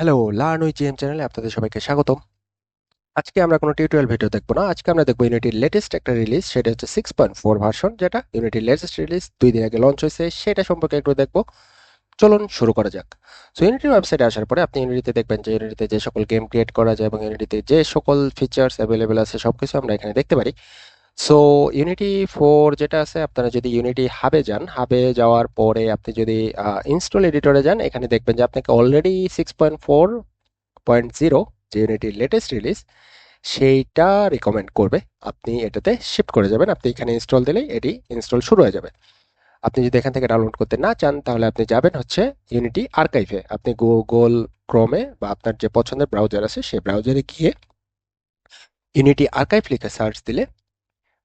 Hello, learn with GM চ্যানেলে আপনাদের সবাইকে স্বাগতম। আজকে আমরা কোনো টিউটোরিয়াল ভিডিও দেখবো না। আজকে আমরা দেখবো ইউনিটির লেটেস্ট একটা রিলিজ, সেটা হচ্ছে 6.4 ভার্সন, যেটা ইউনিটির লেটেস্ট রিলিজ 2 দিন আগে লঞ্চ হয়েছে, সেটা সম্পর্কে একটু দেখবো। চলুন শুরু করা যাক। সো ইউনিটির ওয়েবসাইটে আসার পরে আপনি ইউনিটিতে দেখবেন যে ইউনিটিতে যে সকল গেম ক্রিয়েট করা যায় এবং ইউনিটিতে যে সকল ফিচার্স অ্যাভেলেবেল আছে সবকিছু আমরা এখানে দেখতে পারি। সো ইউনিটি 4 যেটা আছে, আপনারা যদি ইউনিটি হাবে যান, হাবে যাওয়ার পরে আপনি যদি ইনস্টল এডিটরে যান, এখানে দেখবেন যে আপনাকে অলরেডি 6.4.0 যে ইউনিটির লেটেস্ট রিলিজ সেইটা রিকমেন্ড করবে। আপনি এটাতে শিফট করে যাবেন, আপনি এখানে ইনস্টল দিলেই এটি ইনস্টল শুরু হয়ে যাবে। আপনি যদি এখান থেকে ডাউনলোড করতে না চান, তাহলে আপনি যাবেন হচ্ছে ইউনিটি আর্কাইভে। আপনি গুগল ক্রোমে বা আপনার যে পছন্দের ব্রাউজার আছে সেই ব্রাউজারে গিয়ে ইউনিটি আর্কাইভ লিখে সার্চ দিলে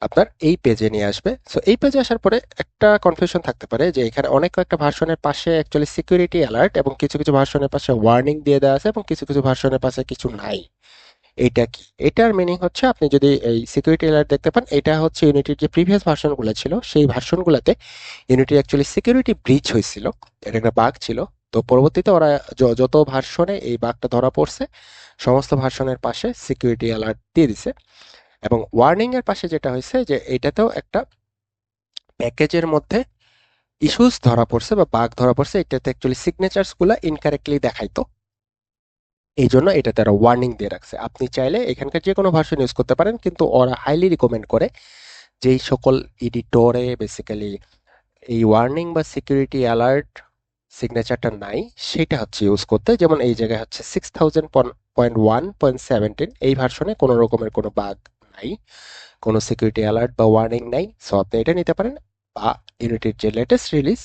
আপনার এই পেজে নিয়ে আসবে। সো এই পেজে আসার পরে একটা কনফিউশন থাকতে পারে যে এখানে অনেক কয়েকটা ভার্সনের পাশে অ্যাকচুয়ালি সিকিউরিটি অ্যালার্ট এবং কিছু কিছু ভার্সনের পাশে ওয়ার্নিং দিয়ে দেওয়া আছে এবং কিছু কিছু ভার্সনের পাশে কিছু নাই। এইটা কি? এটার মিনিং হচ্ছে, আপনি যদি এই সিকিউরিটি অ্যালার্ট দেখতে পান, এটা হচ্ছে ইউনিটির যে প্রিভিয়াস ভার্সনগুলো ছিল সেই ভার্সনগুলোতে ইউনিটির অ্যাকচুয়ালি সিকিউরিটি ব্রিচ হয়েছিল। এটা একটা বাগ ছিল। তো পরবর্তীতে ওরা যত ভার্সনে এই বাগটা ধরা পড়ছে সমস্ত ভার্সনের পাশে সিকিউরিটি অ্যালার্ট দিয়ে দিছে। এবং ওয়ার্নিং এর পাশে যেটা হয়েছে যে এটাতেও একটা প্যাকেজের মধ্যে ইস্যুস ধরা পড়ছে বা বাগ ধরা পড়ছে, এটাতে অ্যাকচুয়ালি সিগনেচার্স গুলা ইনকারেক্টলি দেখাইতো। এই জন্য এটা তারা ওয়ার্নিং দিয়ে রাখছে। আপনি চাইলে এখানকার যে কোনো ভার্সন ইউজ করতে পারেন, কিন্তু ওরা হাইলি রিকমেন্ড করে যেই সকল এডিটরে বেসিক্যালি এই ওয়ার্নিং বা সিকিউরিটি অ্যালার্ট সিগনেচারটা নাই সেটা হচ্ছে ইউজ করতে। যেমন এই জায়গায় হচ্ছে 6000.1.17 এই ভার্সনে কোনো রকমের কোনো বাগ নাই, কোনো সিকিউরিটি অ্যালার্ট বা ওয়ার্নিং নাই। সো আপনি এটা নিতে পারেন। বা ইউনিটির যে লেটেস্ট রিলিজ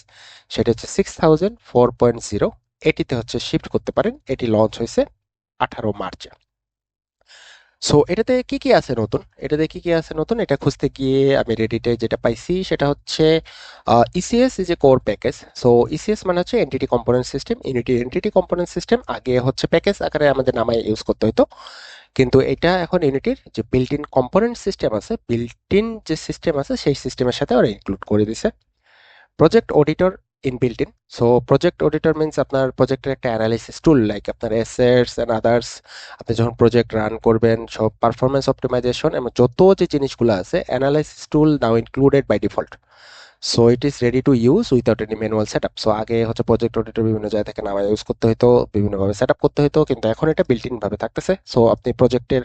সেটা হচ্ছে 6004.0, এটিতে হচ্ছে শিফট করতে পারেন। এটি লঞ্চ হয়েছে 18 মার্চে। সো এটাতে কি কি আছে নতুন এটা খুঁজতে গিয়ে আমি রেডিটে যেটা পাইছি সেটা হচ্ছে ECS is a core package. So ECS মানে হচ্ছে entity component system. Unity entity component system আগে হচ্ছে প্যাকেজ আকারে আমাদের নামায় ইউজ করতে হতো, কিন্তু এটা এখন ইউনিটির যে বিল্ট ইন কম্পোনেন্ট সিস্টেম আছে, বিল্ট ইন যে সিস্টেম আছে সেই সিস্টেমের সাথে ওরা ইনক্লুড করে দিছে। Project auditor inbuilt in. So project auditor means আপনার প্রজেক্টের একটা অ্যানালিসিস টুল, লাইক আপনার অ্যাসেটস এন্ড আদার্স। আপনি যখন প্রজেক্ট রান করবেন, সব পারফরমেন্স অপটিমাইজেশন এবং যত যে জিনিসগুলো আছে, analysis tool now included by default. So it is ready to use without any manual set up. So আগে হচ্ছে প্রজেক্ট অডিটর বিভিন্ন জায়গা থেকে নামা ইউজ করতে হতো, বিভিন্নভাবে সেট আপ করতে হতো, কিন্তু এখন এটা বিল্ট ইন ভাবে থাকতেছে। সো আপনি প্রজেক্টের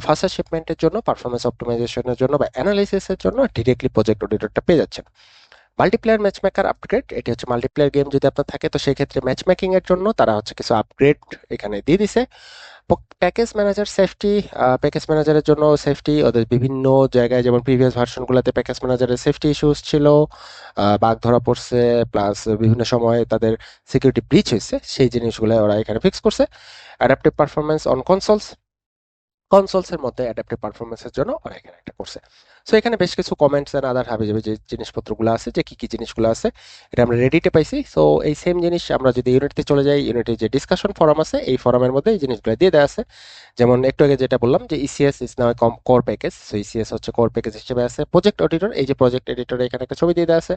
ফাস্টার শিপমেন্টের জন্য, পারফরমেন্স অপটিমাইজেশনের জন্য বা অ্যানালাইসিসের জন্য ডিরেক্টলি প্রজেক্ট অডিটরটা পেয়ে যাচ্ছেন। মাল্টিপ্লেয়ার ম্যাচমেকার আপগ্রেড, এটি হচ্ছে মাল্টিপ্লেয়ার গেম যদি আপনার থাকে, তো সেই ক্ষেত্রে ম্যাচ মেকিং এর জন্য তারা হচ্ছে কিছু আপগ্রেড এখানে দিয়ে দিছে। প্যাকেজ ম্যানেজার সেফটি, প্যাকেজ ম্যানেজারের জন্য সেফটি, ওদের বিভিন্ন জায়গায় যেমন প্রিভিয়াস ভার্সনগুলোতে প্যাকেজ ম্যানেজারের সেফটি ইস্যুস ছিল, বাগ ধরা পড়ছে, প্লাস বিভিন্ন সময় তাদের সিকিউরিটি ব্রিচ হয়েছে, সেই জিনিসগুলো ওরা এখানে ফিক্স করছে। অ্যাডাপটিভ পারফরমেন্স অন কনসোলস এর মধ্যে অ্যাডাপটিভ পারফরমেন্সের জন্য ওরা এখানে একটা করছে। সো এখানে বেশ কিছু কমেন্টস এন্ড আদার হাবি যাবে যে জিনিসপত্রগুলো আছে, যে কি কি জিনিসগুলো আছে, এটা আমরা রেডিটে পাইছি। সো এই সেম জিনিস আমরা যদি ইউনিটিতে চলে যাই, ইউনিটির যে ডিসকাশন ফোরাম আছে এই ফোরামের মধ্যে এই জিনিসগুলো দিয়ে দেওয়া আছে। যেমন একটু আগে যেটা বললাম যে ECS is now core package. So ECS হচ্ছে কোর প্যাকেজ হিসেবে আছে। প্রজেক্ট অডিটর, এই যে প্রজেক্ট এডিটরে এখানে একটা ছবি দিয়ে দেওয়া আছে।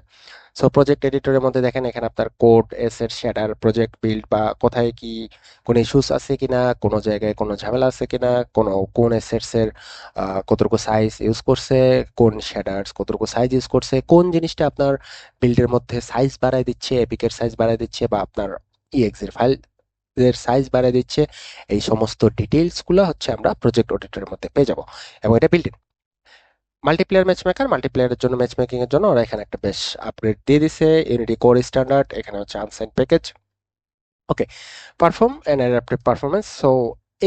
সো প্রজেক্ট এডিটরের মধ্যে দেখেন এখানে আপনার কোড, এসেট, শ্যাডার, প্রজেক্ট বিল্ড বা কোথায় কি কোনো ইস্যুস আছে কিনা, কোনো জায়গায় কোনো ঝামেলা আছে কিনা, কোন এসেটস এর কতটুকু সাইজ ইউজ করছে, কোন শ্যাডার্স কতটুকু সাইজ ইউজ করছে, কোন জিনিসটা আপনার বিল্ডের মধ্যে সাইজ বাড়ায় দিচ্ছে, এপিকের সাইজ বাড়ায় দিচ্ছে বা আপনার ইএক্সির ফাইল এর সাইজ বাড়ায় দিচ্ছে, এই সমস্ত ডিটেইলস গুলো হচ্ছে আমরা প্রজেক্ট অডিটরের মধ্যে পেয়ে যাব। এবং এটা বিল্ড ইন মাল্টিপ্লেয়ার ম্যাচমেকার, মাল্টিপ্লেয়ারের জন্য ম্যাচ মেকিং এর জন্য ওরা এখানে একটা বেশ আপগ্রেড দিয়ে দিছে। ইউনিটি কোর স্ট্যান্ডার্ড, এখানে হচ্ছে unsigned package. Okay, perform and adaptive performance. So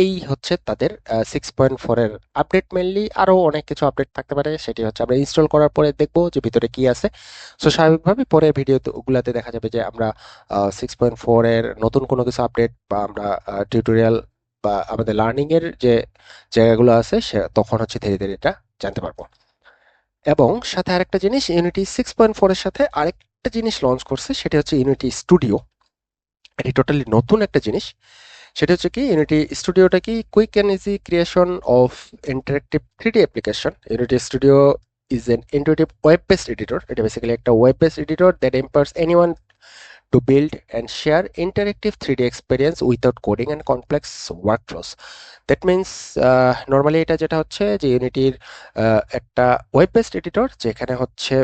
এই হচ্ছে তাদের 6.4 এর আপডেট। মেনলি আরো অনেক কিছু আপডেট থাকতে পারে, সেটি হচ্ছে আমরা ইনস্টল করার পরে দেখবো যে ভিতরে কি আছে। সো স্বাভাবিকভাবে পরের ভিডিও গুলাতে দেখা যাবে যে আমরা 6.4 এর নতুন কোনো কিছু আপডেট বা আমরা টিউটোরিয়াল বা আমাদের লার্নিং এর যে জায়গাগুলো আছে তখন হচ্ছে ধীরে ধীরে এটা জানতে পারবো। এবং সাথে আরেকটা জিনিস, ইউনিটি 6.4 এর সাথে আরেকটা জিনিস লঞ্চ করছে, সেটা হচ্ছে ইউনিটি স্টুডিও। এটি টোটালি নতুন একটা জিনিস। সেটা হচ্ছে কি, ইউনিটি স্টুডিওটা কি, quick and easy creation of interactive 3D application. Unity studio is an intuitive web based editor. এটা বেসিক্যালি একটা web based editor that empowers anyone to build and share interactive 3D experience without coding and complex workflows. That means normally এটা যেটা হচ্ছে যে ইউনিটির একটা web based editor যেখানে হচ্ছে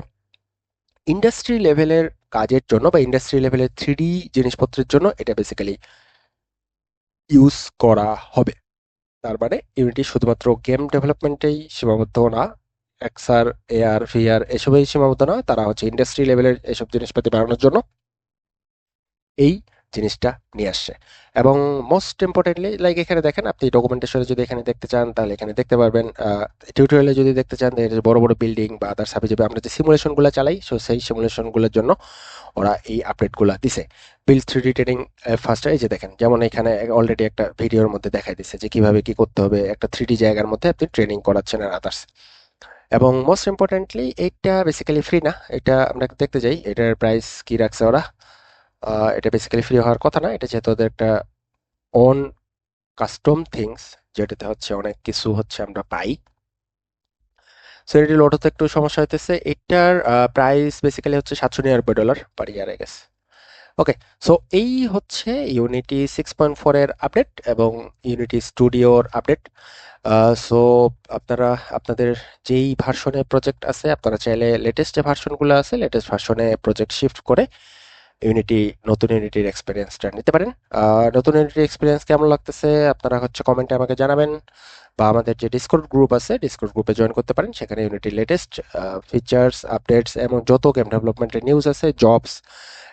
industry লেভেলের কাজের জন্য বা ইন্ডাস্ট্রি লেভেলের 3D জিনিসপত্রের জন্য এটা বেসিক্যালি ইউজ করা হবে। তার মানে ইউনিটি শুধুমাত্র গেম ডেভেলপমেন্টেই সীমাবদ্ধ না, এক্সআর, এআর, ভিআর এসবেই সীমাবদ্ধ না, তারা হচ্ছে ইন্ডাস্ট্রি লেভেলের এসব জিনিসপাতি বানানোর জন্য এই জিনিসটা নিয়ে আসছে। এবং মোস্ট ইম্পর্টেন্টলি লাইক এখানে দেখেন, আপনি ডকুমেন্টেশনে যদি এখানে দেখতে চান তাহলে এখানে দেখতে পারবেন, টিউটোরিয়ালে যদি দেখতে চান বড় বড় বিল্ডিং বা আদার্স হাবি যাবে আমরা যে সিমুলেশনগুলো চালাই, সো সেই সিমুলেশনগুলোর জন্য ওরা এই আপডেটগুলো দিছে। বিল্ড 3D ট্রেনিং ফার্স্ট, এই যে দেখেন যেমন এখানে অলরেডি একটা ভিডিওর মধ্যে দেখাই দিচ্ছে যে কিভাবে কি করতে হবে একটা 3D জায়গার মধ্যে আপনি ট্রেনিং করাচ্ছেন আর আদার্স। এবং মোস্ট ইম্পর্টেন্টলি এইটা বেসিক্যালি ফ্রি না, এটা আমরা দেখতে যাই এটার প্রাইস কি রাখছে ওরা। এটা বেসিক্যালি ফ্রি হওয়ার কথা না, এটা যেহেতু ওদের একটা অন কাস্টম থিংস, যেটাতে হচ্ছে অনেক কিছু হচ্ছে আমরা পাই, সো এটি লোড হতে একটু সমস্যা হইতেছে। এটার প্রাইস বেসিক্যালি হচ্ছে $799 পার ইয়ার আই গেস। ওকে, সো এই হচ্ছে ইউনিটি 6.4 এর আপডেট এবং ইউনিটি স্টুডিওর আপডেট। সো আপনারা আপনাদের যেই ভার্সনে প্রজেক্ট আছে আপনারা চাইলে লেটেস্ট যে ভার্সনগুলো আছে লেটেস্ট ভার্সনে প্রজেক্ট শিফট করে ইউনিটি নতুন ইউনিটির এক্সপিরিয়েন্সটা নিতে পারেন। নতুন ইউনিটির এক্সপিরিয়েন্স কেমন লাগতেছে আপনারা হচ্ছে কমেন্টে আমাকে জানাবেন, বা আমাদের যে ডিসকর্ড গ্রুপ আছে ডিসকর্ড গ্রুপে জয়েন করতে পারেন। সেখানে ইউনিটির লেটেস্ট ফিচার্স, আপডেটস এবং যত গেম ডেভেলপমেন্টের নিউজ আছে, jobs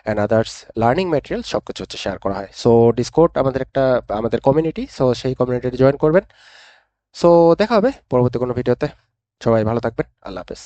and others learning material সব কিছু হচ্ছে শেয়ার করা হয়। সো ডিসকর্ড আমাদের কমিউনিটি, সো সেই কমিউনিটিতে জয়েন করবেন। সো দেখা হবে পরবর্তী কোনো ভিডিওতে। সবাই ভালো থাকবেন, আল্লাহ হাফেজ।